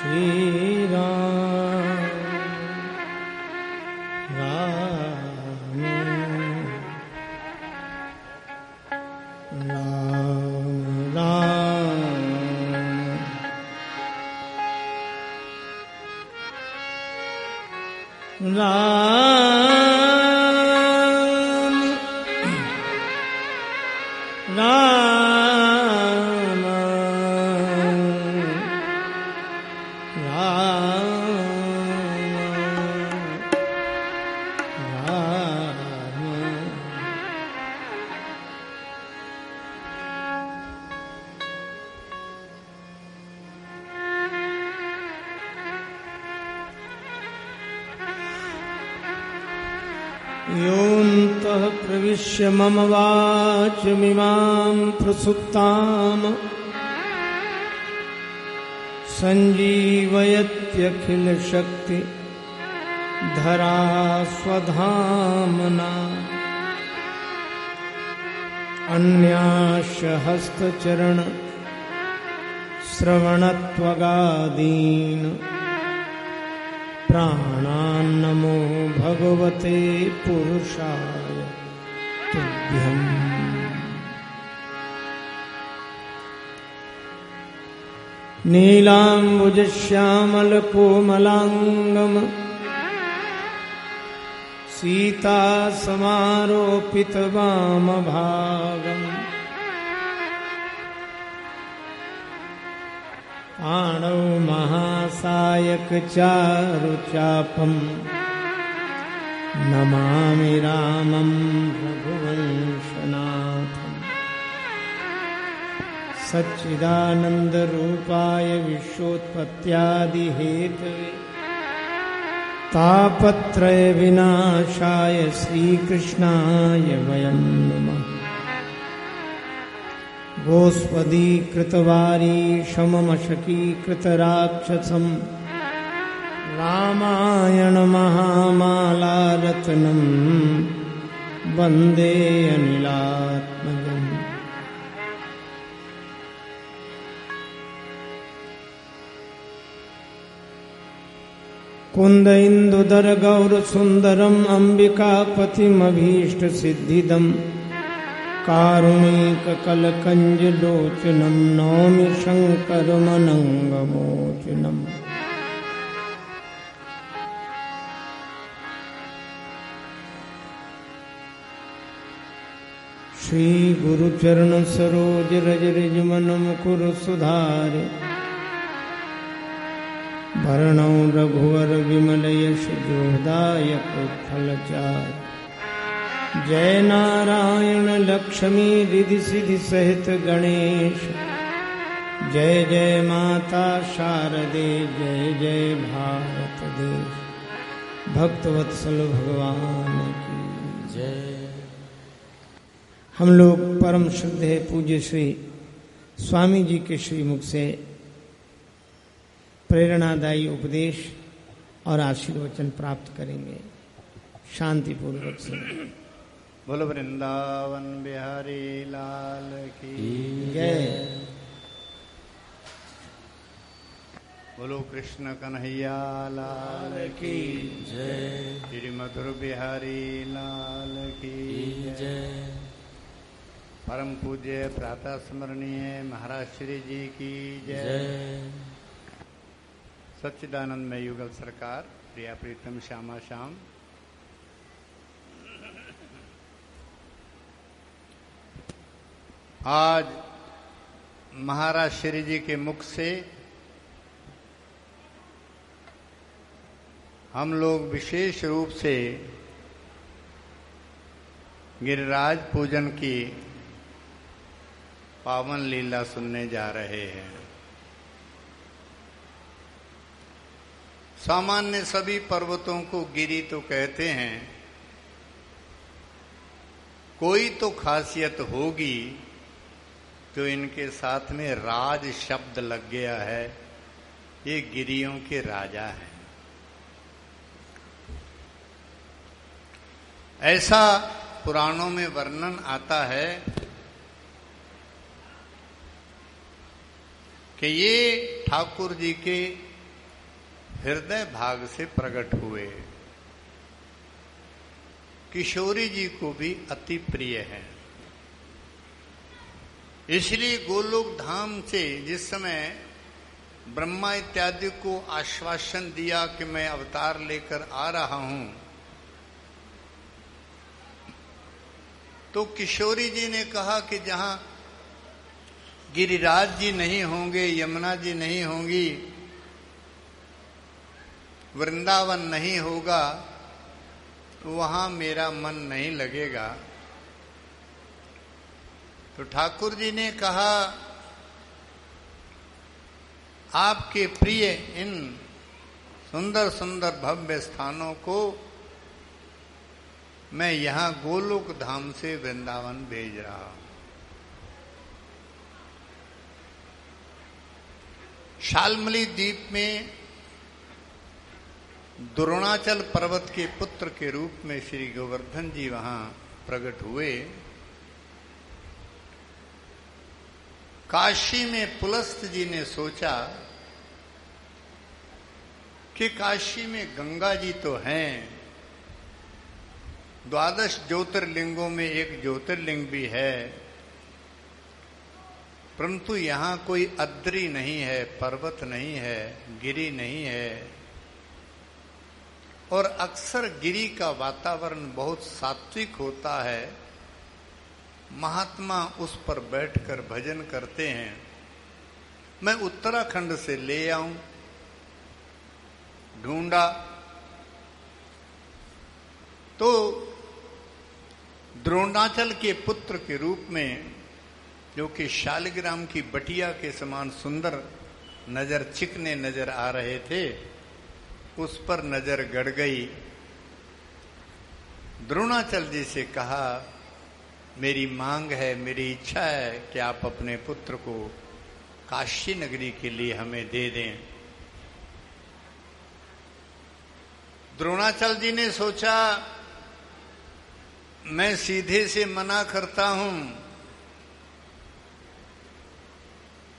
श्री राम राम राम राम राम योऽन्तः प्रविश्य मम वाचमिमां प्रसुप्ताम् सञ्जीवयत्यखिलशक्ति धरा स्वधाम्ना अन्याश्च हस्तचरण श्रवणत्वगादीन् प्राणान्नमो भगवते पुरुषाय तुभ्यम्। नीलाम्बुजश्यामलकोमलाङ्गम् सीतासमारोपितवामभागम् पाणौ महासायकचारुचापम् नमामि रामं रघुवंशनाथम्। सच्चिदानन्दरूपाय विश्वोत्पत्त्यादिहेतवे तापत्रयविनाशाय श्रीकृष्णाय वयं नमः। गोस्पदीकृतवारीशममशकीकृतराक्षसं रामायणमहामालारत्नं वन्दे अनिलात्मजम्। कुन्द इन्दुदरगौरसुन्दरम् अम्बिकापतिमभीष्टसिद्धिदम् कारुणिककलकञ्जलोचनं नौमि शङ्करमनङ्गमोचनम्। श्रीगुरुचरणसरोजरजरजमनमुकुर सुधारे भरणौ रघुवर विमलयशोदायकोत्फलचारि। जय नारायण लक्ष्मी रिधि सिद्धि सहित गणेश। जय जय माता शारदे जय जय भारत देश। भक्तवत्सल भगवान की जय। हम लोग परम श्रद्धेय पूज्य श्री स्वामी जी के श्रीमुख से प्रेरणादायी उपदेश और आशीर्वचन प्राप्त करेंगे। शांति पूर्वक से बोलो वृंदावन बिहारी लाल की जय। बोलो कृष्ण कन्हैया लाल की जय। श्री मधुर बिहारी लाल की जय। परम पूज्य प्रातः स्मरणीय महाराज श्री जी की जय। सच्चिदानंद में युगल सरकार प्रिया प्रीतम श्यामा श्याम। आज महाराज श्री जी के मुख से हम लोग विशेष रूप से गिरिराज पूजन की पावन लीला सुनने जा रहे हैं। सामान्य सभी पर्वतों को गिरि तो कहते हैं, कोई तो खासियत होगी तो इनके साथ में राज शब्द लग गया है। ये गिरियों के राजा हैं। ऐसा पुराणों में वर्णन आता है कि ये ठाकुर जी के हृदय भाग से प्रकट हुए। किशोरी जी को भी अति प्रिय है। इसलिए गोलोक धाम से जिस समय ब्रह्मा इत्यादि को आश्वासन दिया कि मैं अवतार लेकर आ रहा हूं, तो किशोरी जी ने कहा कि जहां गिरिराज जी नहीं होंगे, यमुना जी नहीं होंगी, वृंदावन नहीं होगा, तो वहां मेरा मन नहीं लगेगा। तो ठाकुर जी ने कहा, आपके प्रिय इन सुंदर सुंदर भव्य स्थानों को मैं यहां गोलोक धाम से वृंदावन भेज रहा हूं। शाल्मली द्वीप में द्रोणाचल पर्वत के पुत्र के रूप में श्री गोवर्धन जी वहां प्रकट हुए। काशी में पुलस्त जी ने सोचा कि काशी में गंगा जी तो हैं, 12 ज्योतिर्लिंगों में एक ज्योतिर्लिंग भी है, परंतु यहां कोई अद्री नहीं है, पर्वत नहीं है, गिरी नहीं है। और अक्सर गिरी का वातावरण बहुत सात्विक होता है, महात्मा उस पर बैठकर भजन करते हैं। मैं उत्तराखंड से ले आऊं, ढूंढा तो द्रोणाचल के पुत्र के रूप में, जो कि शालिग्राम की बटिया के समान सुंदर नजर चिकने नजर आ रहे थे, उस पर नजर गड़ गई। द्रोणाचल जी से कहा, मेरी मांग है, मेरी इच्छा है कि आप अपने पुत्र को काशी नगरी के लिए हमें दे दें। द्रोणाचल जी ने सोचा, मैं सीधे से मना करता हूं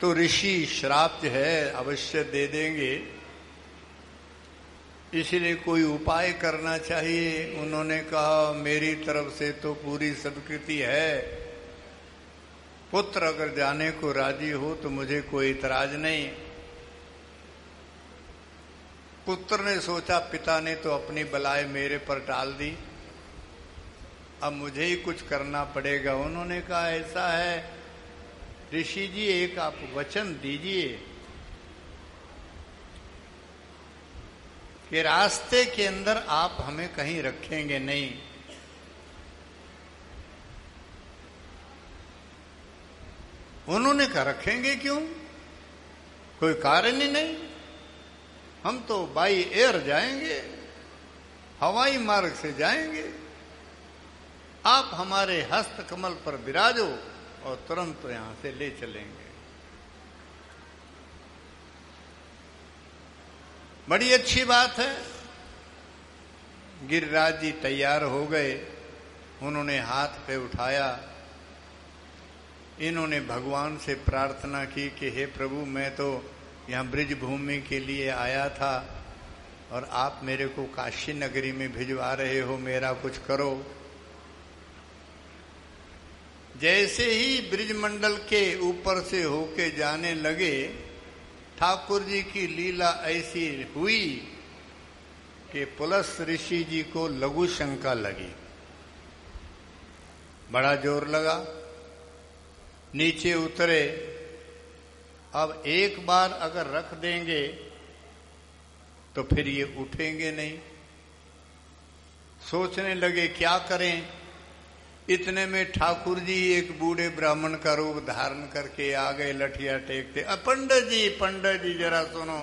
तो ऋषि श्राप जो है अवश्य दे देंगे, इसलिए कोई उपाय करना चाहिए। उन्होंने कहा, मेरी तरफ से तो पूरी स्वीकृति है, पुत्र अगर जाने को राजी हो तो मुझे कोई इतराज नहीं। पुत्र ने सोचा, पिता ने तो अपनी बलाएं मेरे पर टाल दी, अब मुझे ही कुछ करना पड़ेगा। उन्होंने कहा, ऐसा है ऋषि जी, एक आप वचन दीजिए कि रास्ते के अंदर आप हमें कहीं रखेंगे नहीं। उन्होंने कहा, रखेंगे क्यों, कोई कारण ही नहीं, हम तो बाई एयर जाएंगे, हवाई मार्ग से जाएंगे, आप हमारे हस्त कमल पर विराजो और तुरंत तो यहां से ले चलेंगे। बड़ी अच्छी बात है। गिरिराज जी तैयार हो गए, उन्होंने हाथ पे उठाया, इन्होंने भगवान से प्रार्थना की कि हे प्रभु, मैं तो यहाँ ब्रिज भूमि के लिए आया था और आप मेरे को काशी नगरी में भिजवा रहे हो, मेरा कुछ करो। जैसे ही ब्रिज मंडल के ऊपर से होके जाने लगे, ठाकुर जी की लीला ऐसी हुई कि पुलस्त ऋषि जी को लघु शंका लगी, बड़ा जोर लगा, नीचे उतरे। अब एक बार अगर रख देंगे तो फिर ये उठेंगे नहीं। सोचने लगे क्या करें। इतने में ठाकुर जी एक बूढ़े ब्राह्मण का रूप धारण करके आ गए, लठिया टेकते। पंडित जी जरा सुनो,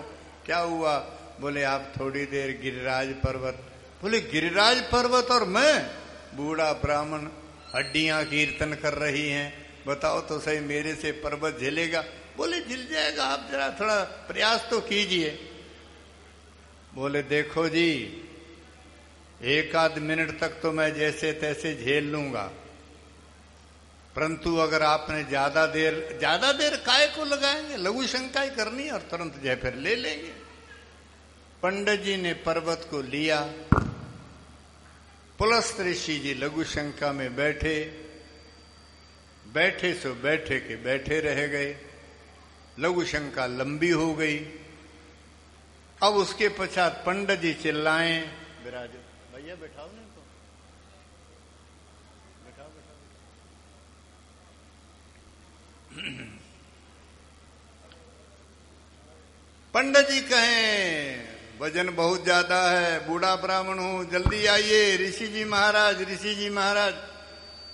क्या हुआ? बोले आप थोड़ी देर गिरिराज पर्वत। बोले गिरिराज पर्वत और मैं? बूढ़ा ब्राह्मण, हड्डियां कीर्तन कर रही हैं, बताओ तो सही मेरे से पर्वत झेलेगा? बोले झिल जाएगा, आप जरा थोड़ा प्रयास तो कीजिए। बोले देखो जी, एक आध मिनट तक तो मैं जैसे तैसे झेल लूंगा, परंतु अगर आपने ज्यादा देर काय को लगाएंगे, लघु शंका ही करनी और तुरंत जो फिर ले लेंगे। पंडित जी ने पर्वत को लिया। पुलस्त ऋषि जी लघु शंका में बैठे, बैठे सो बैठे के बैठे रह गए। लघु शंका लंबी हो गई। अब उसके पश्चात पंडित जी चिल्लाएं, विराज भैया बैठाओ नहीं तो, बैठाओ बैठाओ। पंडित जी कहें वजन बहुत ज्यादा है, बूढ़ा ब्राह्मण हूं, जल्दी आइए ऋषि जी महाराज, ऋषि जी महाराज।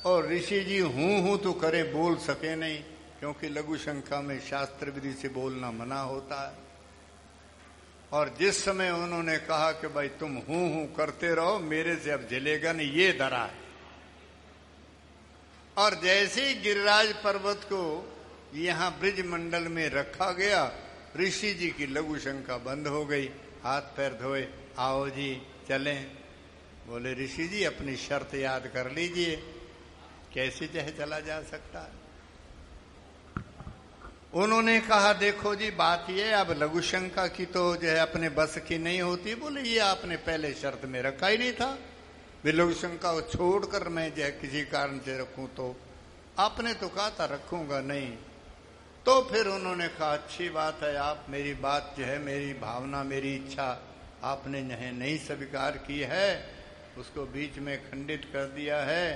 और ऋषि जी हूं तो करे, बोल सके नहीं, क्योंकि लघु शंका में शास्त्र विधि से बोलना मना होता है। और जिस समय उन्होंने कहा कि भाई तुम हूं करते रहो, मेरे से अब जलेगा नहीं, ये धरा है। और जैसे ही गिरिराज पर्वत को यहां ब्रिज मंडल में रखा गया, ऋषि जी की लघु शंका बंद हो गई। हाथ पैर धोए, आओ जी चलें। बोले ऋषि जी अपनी शर्त याद कर लीजिए, कैसे चाहे चला जा सकता है। उन्होंने कहा देखो जी बात ये, अब लघु शंका की तो जो है अपने बस की नहीं होती। बोले ये आपने पहले शर्त में रखा ही नहीं था, वे लघु शंका को छोड़कर मैं जो है किसी कारण से रखूं, तो आपने तो कहा था रखूंगा नहीं। तो फिर उन्होंने कहा अच्छी बात है, आप मेरी बात जो है, मेरी भावना, मेरी इच्छा आपने नहीं स्वीकार की है, उसको बीच में खंडित कर दिया है।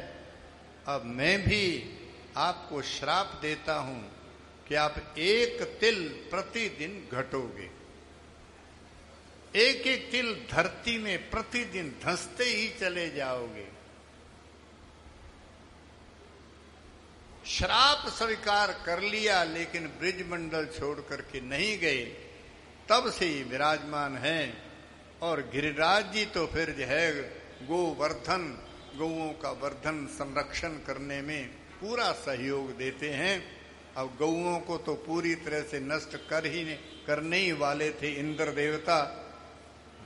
अब मैं भी आपको श्राप देता हूं कि आप 1 तिल प्रतिदिन घटोगे। 1-1 तिल धरती में प्रतिदिन धंसते ही चले जाओगे। श्राप स्वीकार कर लिया, लेकिन ब्रिज मंडल छोड़ करके नहीं गए, तब से ही विराजमान हैं। और गिरिराज जी तो फिर जो है गोवर्धन, गौओं का वर्धन संरक्षण करने में पूरा सहयोग देते हैं। अब गौओं को तो पूरी तरह से नष्ट करने ही वाले थे इंद्र देवता,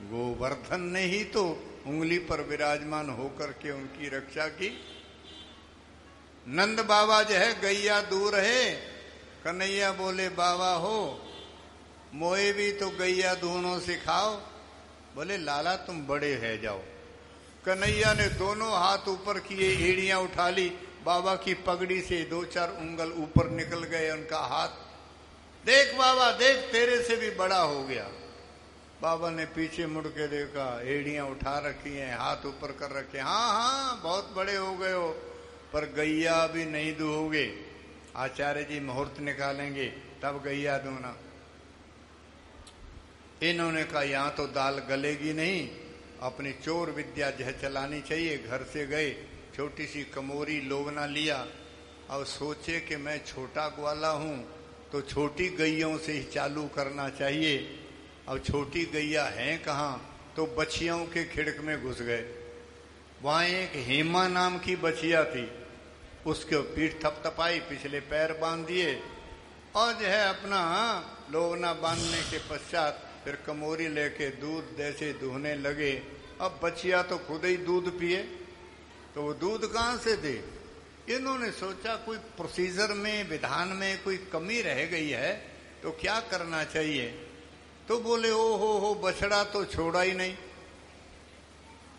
गोवर्धन ने ही तो उंगली पर विराजमान होकर के उनकी रक्षा की। नंद बाबा जो है गैया दूर है, कन्हैया बोले बाबा हो मोए भी तो गैया दूनों सिखाओ। बोले लाला तुम बड़े है जाओ। कन्हैया ने दोनों हाथ ऊपर किए, एड़ियां उठा ली, बाबा की पगड़ी से 2-4 उंगल ऊपर निकल गए उनका हाथ। देख बाबा देख, तेरे से भी बड़ा हो गया। बाबा ने पीछे मुड़ के देखा, एड़ियां उठा रखी हैं, हाथ ऊपर कर रखे, हाँ बहुत बड़े हो गए हो, पर गैया भी नहीं दूहोगे। आचार्य जी मुहूर्त निकालेंगे तब गैया दूना। इन्होंने कहा यहां तो दाल गलेगी नहीं, अपनी चोर विद्या जो चलानी चाहिए। घर से गए, छोटी सी कमोरी लोवना लिया। अब सोचे कि मैं छोटा ग्वाला हूं तो छोटी गैयों से ही चालू करना चाहिए। अब छोटी गैया है कहाँ, तो बछियों के खिड़क में घुस गए। वहां एक हेमा नाम की बछिया थी, उसके पीठ थपथपाई, पिछले पैर बांध दिए और जो है अपना लोवना बांधने के पश्चात फिर कमोरी लेके दूध जैसे दूहने लगे। अब बछिया तो खुद ही दूध पिए, तो वो दूध कहाँ से दे। इन्होंने सोचा कोई प्रोसीजर में, विधान में कोई कमी रह गई है तो क्या करना चाहिए। तो बोले ओ हो बछड़ा तो छोड़ा ही नहीं।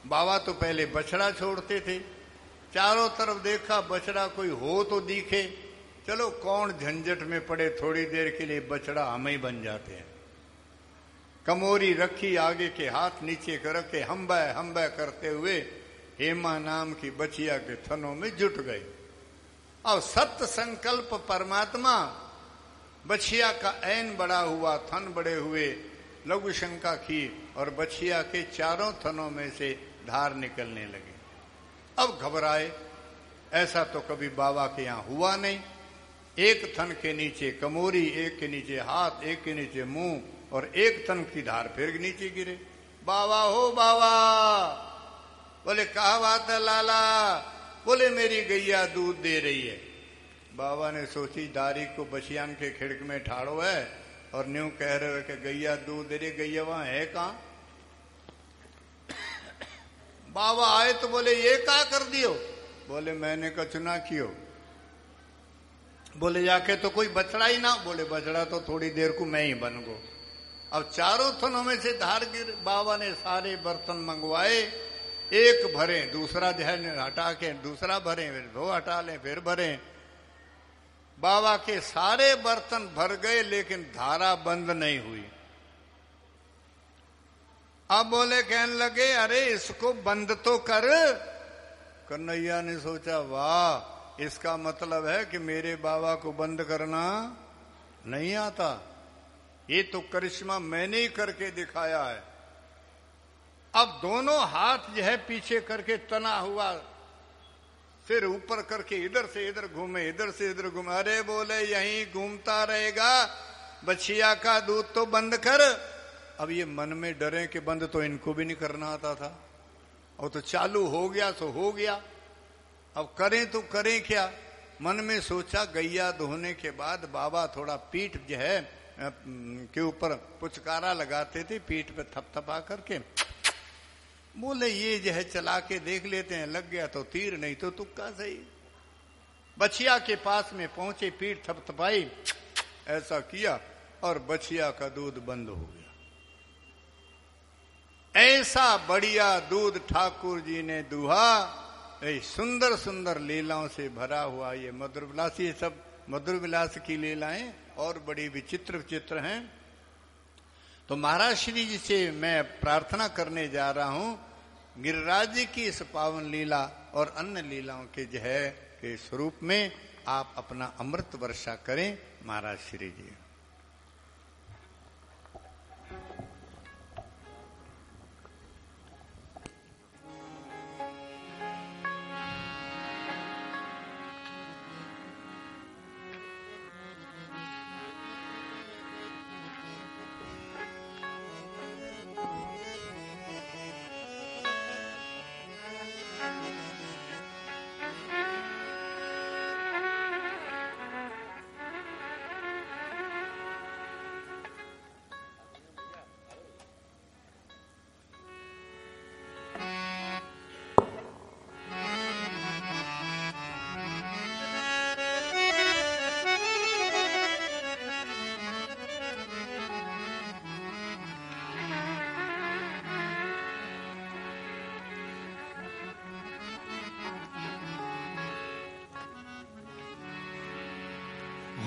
बाबा तो पहले बछड़ा छोड़ते थे, चारों तरफ देखा बछड़ा कोई हो तो दिखे, चलो कौन झंझट में पड़े, थोड़ी देर के लिए बछड़ा हम ही बन जाते हैं। कमोरी रखी, आगे के हाथ नीचे कर रखे, हम्बा करते हुए हेमा नाम की बछिया के थनों में जुट गए। और सत्य संकल्प परमात्मा, बछिया का ऐन बड़ा हुआ, थन बड़े हुए, लघु शंका की और बछिया के चारों थनों में से धार निकलने लगे। अब घबराए, ऐसा तो कभी बाबा के यहां हुआ नहीं। एक थन के नीचे कमोरी, एक के नीचे हाथ, एक के नीचे मुंह, और एक थन की धार फिर नीचे गिरे। बाबा हो बाबा। बोले कहा बात है लाला। बोले मेरी गैया दूध दे रही है। बाबा ने सोची दारी को बछियान के खिड़क में ठाड़ो है और न्यू कह रहे हो कि गैया दूध दे रही, गैया वहां है कहां। बाबा आए तो बोले ये क्या कर दियो। बोले मैंने कचुना कियो। बोले जाके तो कोई बछड़ा ही ना। बोले बछड़ा तो थोड़ी देर को मैं ही बन गो। अब चारों थनों में से धार गिर, बाबा ने सारे बर्तन मंगवाए, एक भरे, दूसरा जो है हटा के दूसरा भरे, फिर वो हटा लें, फिर भरे। बाबा के सारे बर्तन भर गए, लेकिन धारा बंद नहीं हुई। अब बोले, कहने लगे, अरे इसको बंद तो कर। कन्हैया ने सोचा, वाह, इसका मतलब है कि मेरे बाबा को बंद करना नहीं आता। ये तो करिश्मा मैंने ही करके दिखाया है। अब दोनों हाथ जो है पीछे करके तना हुआ, फिर ऊपर करके इधर से इधर घूमे, इधर से इधर घूमे। अरे बोले, यहीं घूमता रहेगा, बछिया का दूध तो बंद कर। अब ये मन में डरे कि बंद तो इनको भी नहीं करना आता था, और तो चालू हो गया तो हो गया, अब करें तो करें क्या। मन में सोचा, गैया धोने के बाद बाबा थोड़ा पीठ जो है के ऊपर पुचकारा लगाते थे, पीठ पे थपथपा करके। बोले, ये जो है चला के देख लेते हैं, लग गया तो तीर, नहीं तो तुक्का सही। बछिया के पास में पहुंचे, पीठ थपथपाई, ऐसा किया और बछिया का दूध बंद हो गया। ऐसा बढ़िया दूध ठाकुर जी ने दुहा। सुंदर सुंदर लीलाओं से भरा हुआ ये मधुर विलास, ये सब मधुर विलास की लीलाएं और बड़ी विचित्र विचित्र हैं। तो महाराज श्री जी से मैं प्रार्थना करने जा रहा हूं, गिरिराज जी की इस पावन लीला और अन्य लीलाओं के जो है के स्वरूप में आप अपना अमृत वर्षा करें। महाराज श्री जी,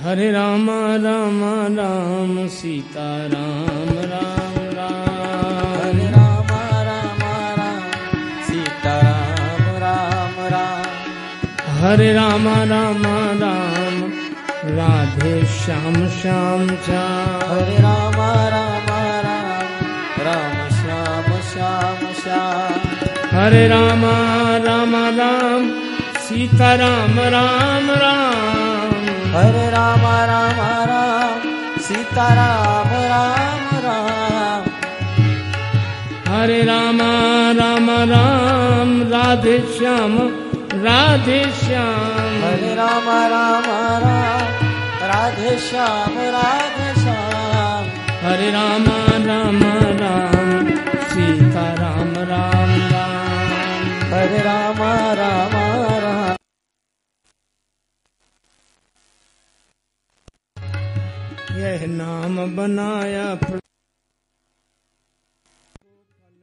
हरे राम राम राम सीता राम राम राम। हरे राम राम राम सीता राम राम राम। हरे राम राम राम राधे श्याम श्याम श्याम। हरे राम राम राम राम श्याम श्याम श्याम। हरे राम राम राम सीता राम राम राम। हरे राम राम राम सीता राम राम राम। हरे राम राम राम राधे श्याम राधे श्याम। हरे राम राम राम राधे श्याम राधे श्याम। हरे राम राम राम सीता राम राम राम। हरे राम राम राम। यह नाम बनाया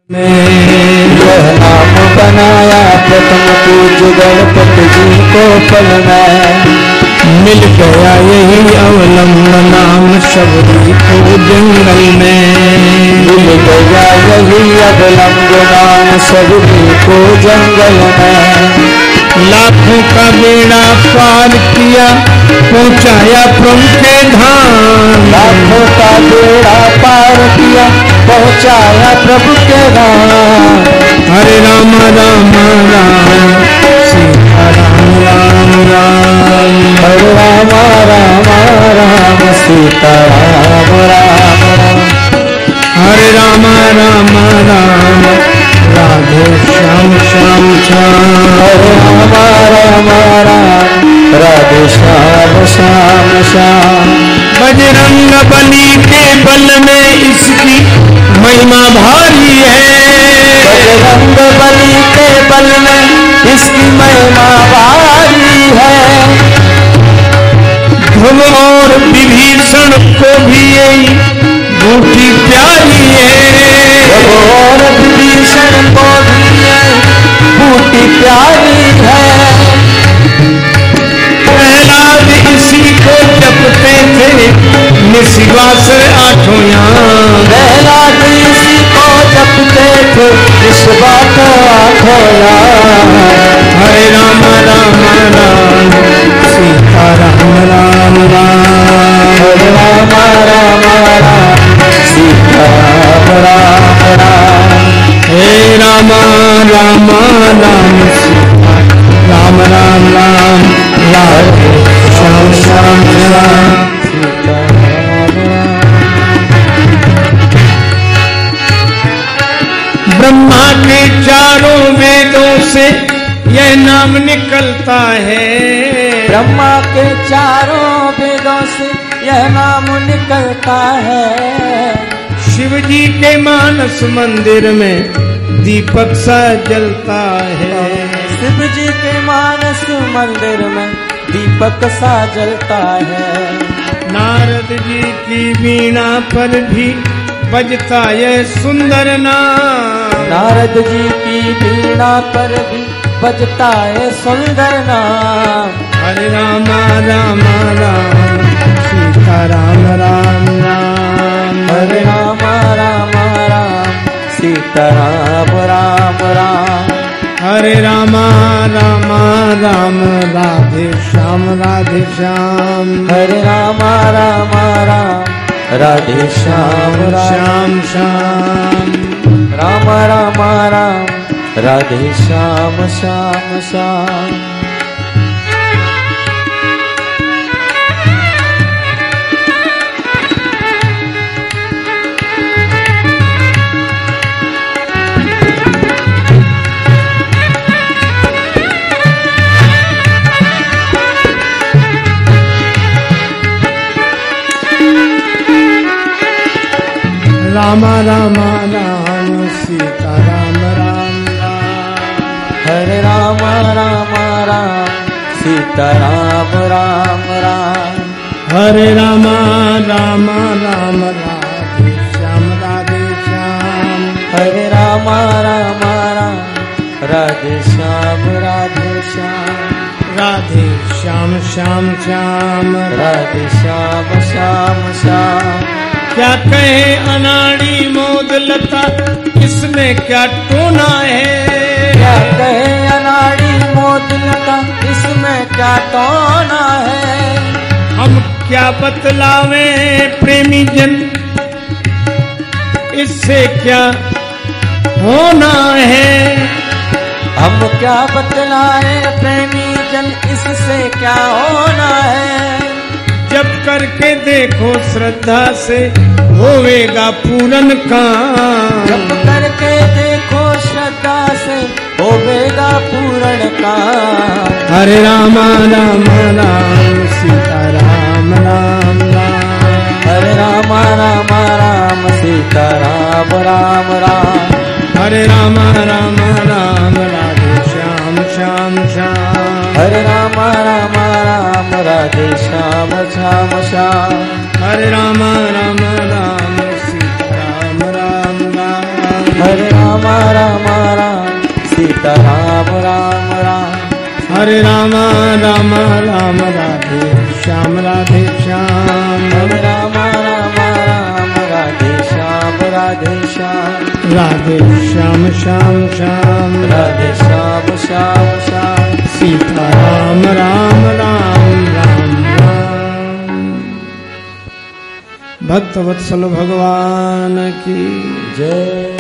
यह नाम बनाया प्रथम पूज्य गणपति जी को फल में। मिल गया यही अवलंब नाम शबरी को जंगल में। मिल गया यही अवलंब नाम शबरी को जंगल में। लाखों का बेड़ा पार किया पहुंचाया प्रभु के धाम। लाखों का बेड़ा पार किया पहुंचाया प्रभु के धाम। हरे राम राम राम सीता राम राम राम। हरे राम राम राम सीता राम राम राम। हरे राम राम राम राधे श्याम श्याम श्याम। हरे राम राम राम राधे श्याम श्याम श्याम। बजरंग बली के बल में इसकी महिमा भारी है। बजरंग बली के बल में इसकी महिमा भारी है। ध्रुव और विभीषण को भी यही बूटी प्यारी है, और विभीषण को भी बूटी प्यारी है। प्रहलाद इसी को जपते थे निशिवास आठों याम, प्रहलाद इसी को जपते थे निशिवास आठों याम। हरे राम राम राम सीता राम राम राम, हरे राम राम राम सीता राम राम राम। हे राम राम राम सीता राम राम राम, राधे श्याम श्याम श्याम सीता राम राम। ब्रह्मा के चारों वेदों से यह नाम निकलता है, ब्रह्मा के चारों वेदों से यह नाम निकलता है। शिव जी के मानस मंदिर में दीपक सा जलता है, शिव जी के मानस मंदिर में दीपक सा जलता है। नारद जी की वीणा पर भी बजता यह सुंदर नाम, नारद जी की वीणा पर भी बजता है सुंदर नाम। हरे राम राम राम सीता राम राम राम, हरे राम राम राम सीता राम राम राम। हरे राम राम राम राधे श्याम राधे श्याम, हरे राम राम राम राधे श्याम श्याम श्याम, राम राम राम राधे श्याम श्याम श्याम। राम राम राम सीता राम राम राम, हरे राम राम राम सीता राम राम राम। हरे राम राम राम राधे श्याम राधे श्याम, हरे राम राम राम राधे श्याम राधे श्याम। राधे श्याम श्याम श्याम, राधे श्याम श्याम श्याम। क्या कहे अनाड़ी मोद लता इसमें क्या टोना है, क्या कहे अनाड़ी मोद लता इसमें क्या टोना है। हम क्या बतलावे प्रेमी जन इससे क्या होना है, हम क्या बतलाए प्रेमी जन इससे क्या होना है। जब करके देखो श्रद्धा से होवेगा पूरन काम, जब करके देखो श्रद्धा से होवेगा पूर्ण काम। हरे राम राम राम सीता राम राम राम, हरे राम राम राम सीता राम राम राम। हरे राम राम राम राधे श्याम श्याम श्याम, हरे राम राम राम राधे श्याम श्याम श्याम। हरे राम राम राम सीता राम राम राम, हरे राम राम राम सीता राम राम राम। हरे राम राम राम राधे श्याम राधे श्याम, हरे राम राम राम राधे श्याम राधे श्याम। राधे श्याम श्याम श्याम, राधे श्याम श्याम श्याम। सीता राम राम राम राम राम। भक्त वत्सल भगवान की जय।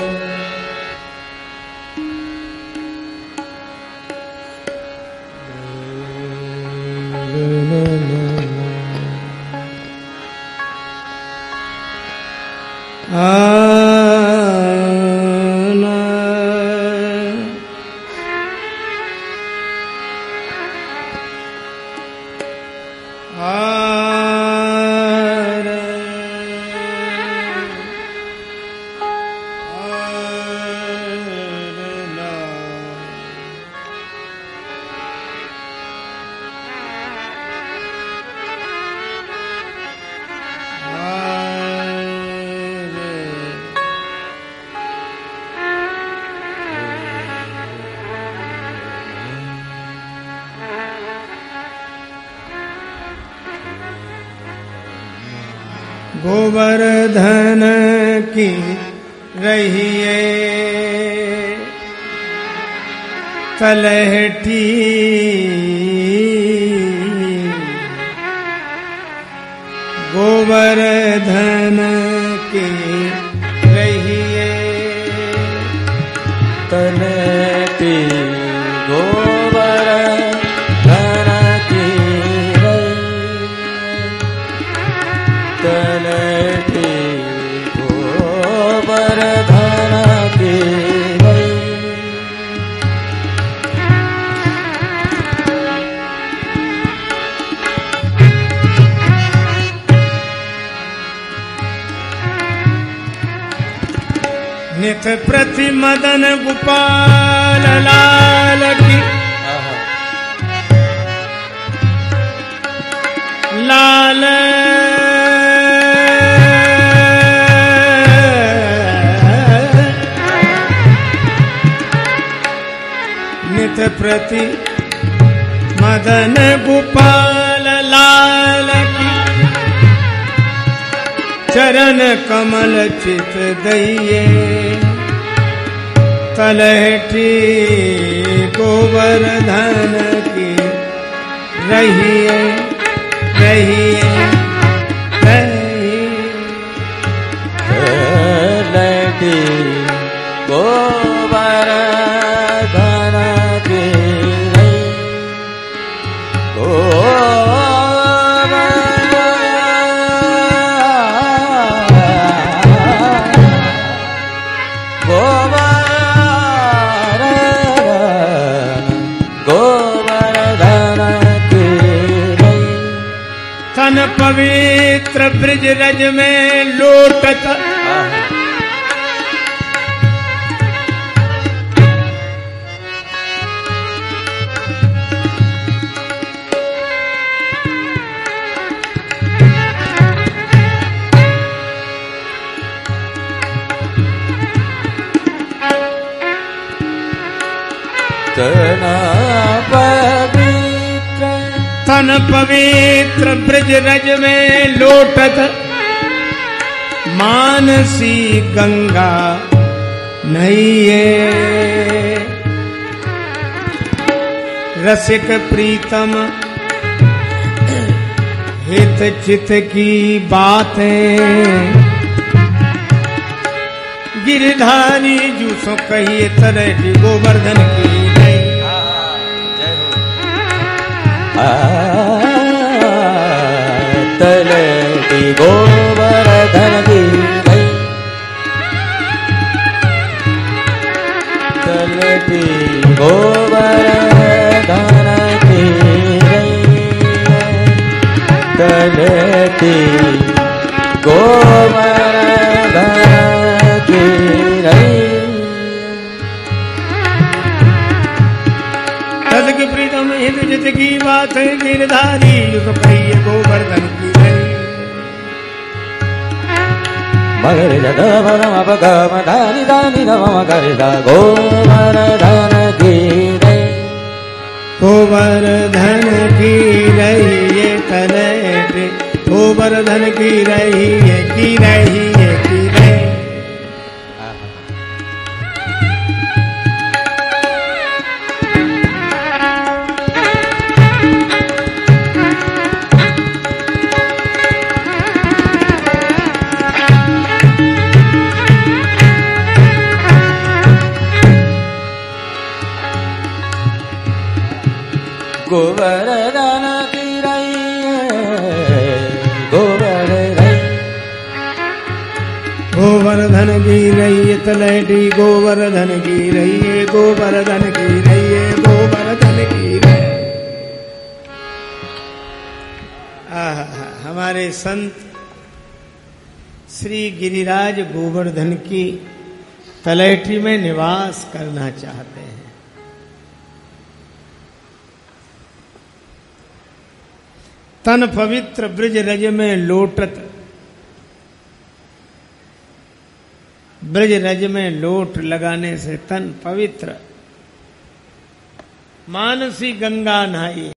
गोवर्धन की रहिए तलहटी गोवर्धन की रहिए तलहटी गोवर्धन की तलहटी गोवर्धन की नित प्रति मदन गोपाल लाल की लाल नित प्रति मदन गोपाल लाल की चरण कमल चित दइए तलहटी गोवर्धन की रहिए रहिए तलहटी गोवर्धन की तन पवित्र ब्रज रज में लोटत तन पवित्र ब्रज रज में लोटत मानसी गंगा नैये रसिक प्रीतम हित चित की बातें गिरधारी जू सो कहिए तलहटी गोवर्धन की तलहटी गोवर्धन की तलहटी गोवर्धन की तलहटी गोवर्धन की रसिक प्रीतम हित चित की बात है गिरधारी तो कहिए गोवर्धन की मगर दानी दानी मगर गोवर्धन की गोवर्धन की रहिए तलहटी गोवर्धन की रहिए की रहिए की रहिए गोवर्धन की रहिए गोवर्धन गोवर्धन की रहिए तलहटी गोवर्धन की रहिए गोवर्धन की रहिए गोवर्धन की रहिए। हमारे संत श्री गिरिराज गोवर्धन की तलहटी में निवास करना चाहते हैं। तन पवित्र ब्रज रज में लोटत ब्रज रज में लोट लगाने से तन पवित्र मानसी गंगा नहाई।